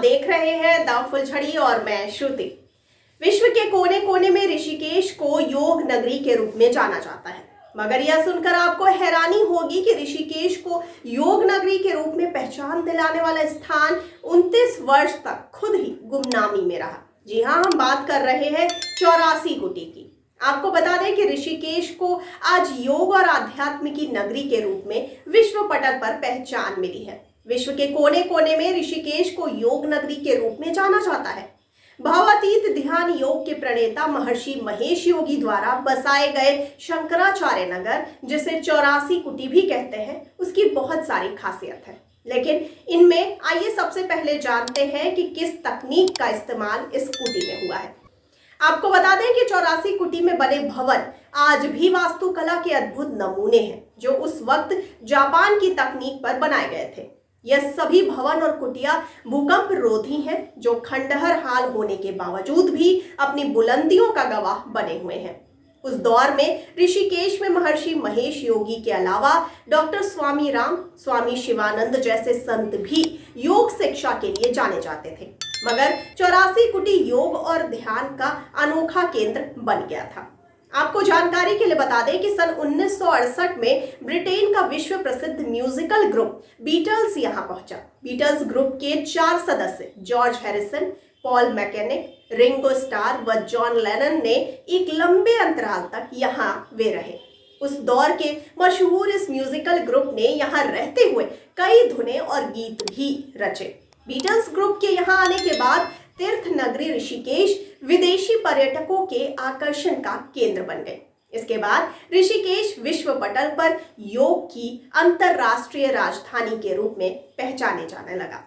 देख रहे हैं द फुलझड़ी और मैं श्रुति। विश्व के कोने कोने में ऋषिकेश को योग नगरी के रूप में जाना जाता है, मगर यह सुनकर आपको हैरानी होगी कि ऋषिकेश को योग नगरी के रूप में पहचान दिलाने वाला स्थान 29 वर्ष तक खुद ही गुमनामी में रहा। जी हाँ, हम बात कर रहे हैं 84 कुटी की। आपको बता दें कि ऋषिकेश को आज योग और आध्यात्म की नगरी के रूप में विश्व पटल पर पहचान मिली है। विश्व के कोने कोने में ऋषिकेश को योग नगरी के रूप में जाना जाता है। भावातीत ध्यान योग के प्रणेता महर्षि महेश योगी द्वारा बसाए गए शंकराचार्य नगर, जिसे 84 कुटी भी कहते हैं, उसकी बहुत सारी खासियत है। लेकिन इनमें आइए सबसे पहले जानते हैं कि किस तकनीक का इस्तेमाल इस कुटी में हुआ है। आपको बता दें कि 84 कुटी में बने भवन आज भी वास्तुकला के अद्भुत नमूने हैं, जो उस वक्त जापान की तकनीक पर बनाए गए थे। यह सभी भवन और कुटिया भूकंप रोधी हैं, जो खंडहर हाल होने के बावजूद भी अपनी बुलंदियों का गवाह बने हुए हैं। उस दौर में ऋषिकेश में महर्षि महेश योगी के अलावा डॉक्टर स्वामी राम, स्वामी शिवानंद जैसे संत भी योग शिक्षा के लिए जाने जाते थे। मगर 84 कुटी योग और ध्यान का अनोखा केंद्र बन गया था। आपको जानकारी के लिए बता दें कि सन 1968 में ब्रिटेन का विश्व प्रसिद्ध म्यूजिकल ग्रुप बीटल्स यहां पहुंचा। बीटल्स ग्रुप के 4 सदस्य George Harrison, Paul mechanic, Ringo star व जॉन लेनन ने एक लंबे अंतराल तक यहां वे रहे। उस दौर के मशहूर इस म्यूजिकल ग्रुप ने यहां रहते हुए कई धुनें और गीत भी रचे। बीटल्स ग्रुप के यहां आने के बाद तीर्थ नगरी ऋषिकेश विदेशी पर्यटकों के आकर्षण का केंद्र बन गए। इसके बाद ऋषिकेश विश्व पटल पर योग की अंतरराष्ट्रीय राजधानी के रूप में पहचाने जाने लगा।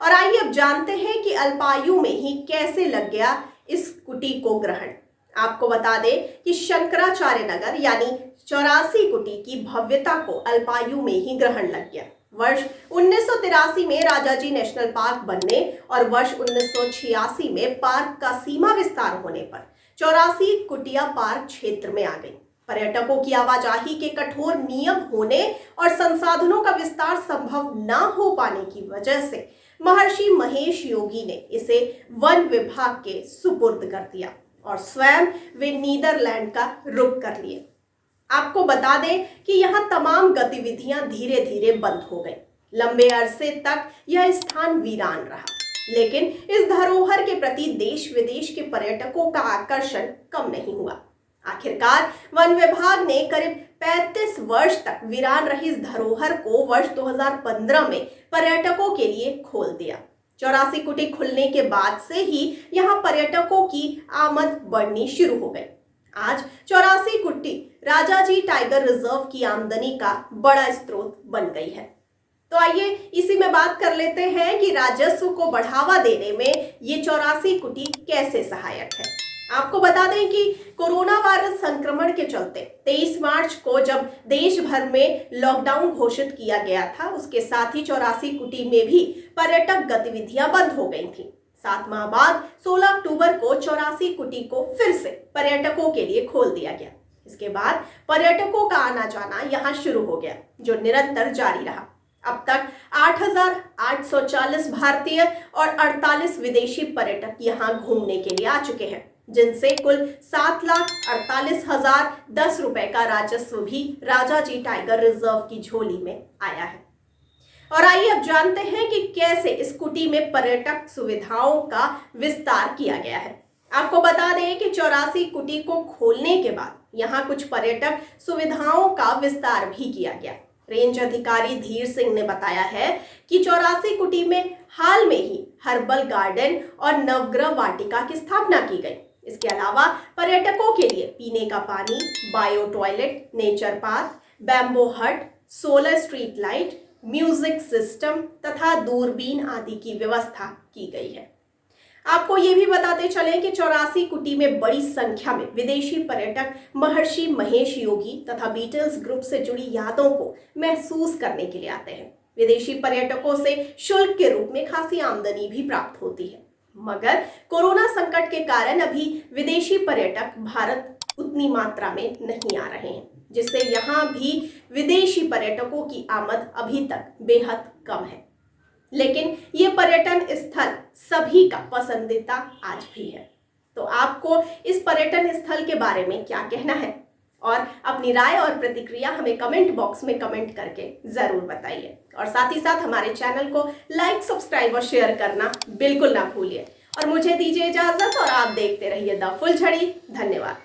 और आइए अब जानते हैं कि अल्पायु में ही कैसे लग गया इस कुटी को ग्रहण। आपको बता दें कि शंकराचार्य नगर यानी 84 कुटी की भव्यता को अल्पायु में ही ग्रहण लग गया। वर्ष 1983 में राजाजी नेशनल पार्क बनने और वर्ष 1986 में पार्क का सीमा विस्तार होने पर 84 कुटिया पार्क क्षेत्र में आ गई। पर्यटकों की आवाजाही के कठोर नियम होने और संसाधनों का विस्तार संभव न हो पाने की वजह से महर्षि महेश योगी ने इसे वन विभाग के सुपुर्द कर दिया और स्वयं वे नीदरलैंड का रुख कर लिए। आपको बता दें कि यहाँ तमाम गतिविधियां धीरे धीरे बंद हो गई। लंबे अरसे तक यह स्थान वीरान रहा, लेकिन इस धरोहर के प्रति देश विदेश के पर्यटकों का आकर्षण कम नहीं हुआ। आखिरकार वन विभाग ने करीब 35 वर्ष तक वीरान रही इस धरोहर को वर्ष 2015 में पर्यटकों के लिए खोल दिया। 84 कुटी खुलने के बाद से ही यहाँ पर्यटकों की आमद बढ़नी शुरू हो गई। आज 84 कुटी राजाजी टाइगर रिजर्व की आमदनी का बड़ा स्रोत बन गई है। तो आइए इसी में बात कर लेते हैं कि राजस्व को बढ़ावा देने में ये 84 कुटी कैसे सहायक है। आपको बता दें कि कोरोना वायरस संक्रमण के चलते 23 मार्च को जब देश भर में लॉकडाउन घोषित किया गया था, उसके साथ ही 84 कुटी में भी पर्यटक गतिविधियां बंद हो गई थी। 7 माह बाद 16 अक्टूबर को 84 कुटी को फिर से पर्यटकों के लिए खोल दिया गया। इसके बाद पर्यटकों का आना जाना यहाँ शुरू हो गया, जो निरंतर जारी रहा। अब तक 8,840 भारतीय और 48 विदेशी पर्यटक यहाँ घूमने के लिए आ चुके हैं, जिनसे कुल 7,48,010 रुपए का राजस्व भी राजाजी टाइगर रिजर्व की झोली में आया है। और आइए अब जानते हैं कि कैसे इस कुटी में पर्यटक सुविधाओं का विस्तार किया गया है। आपको बता दें कि 84 कुटी को खोलने के बाद यहाँ कुछ पर्यटक सुविधाओं का विस्तार भी किया गया। रेंज अधिकारी धीर सिंह ने बताया है कि 84 कुटी में हाल में ही हर्बल गार्डन और नवग्रह वाटिका की स्थापना की गई। इसके अलावा पर्यटकों के लिए पीने का पानी, bio toilet, nature park, bamboo hut, solar street light, music system तथा दूरबीन आदि की व्यवस्था की गई है। आपको ये भी बताते चलें कि 84 कुटी में बड़ी संख्या में विदेशी पर्यटक महर्षि महेश योगी तथा बीटल्स ग्रुप से जुड़ी यादों को महसूस करने के लिए आते हैं। विदेशी पर्यटकों से शुल्क के रूप में खासी आमदनी भी प्राप्त होती है, मगर कोरोना संकट के कारण अभी विदेशी पर्यटक भारत उतनी मात्रा में नहीं आ रहे हैं, जिससे यहाँ भी विदेशी पर्यटकों की आमद अभी तक बेहद कम है। लेकिन ये पर्यटन स्थल सभी का पसंदीदा आज भी है। तो आपको इस पर्यटन स्थल के बारे में क्या कहना है, और अपनी राय और प्रतिक्रिया हमें कमेंट बॉक्स में कमेंट करके जरूर बताइए। और साथ ही साथ हमारे चैनल को लाइक, सब्सक्राइब और शेयर करना बिल्कुल ना भूलिए। और मुझे दीजिए इजाजत और आप देखते रहिए द फुलझड़ी। धन्यवाद।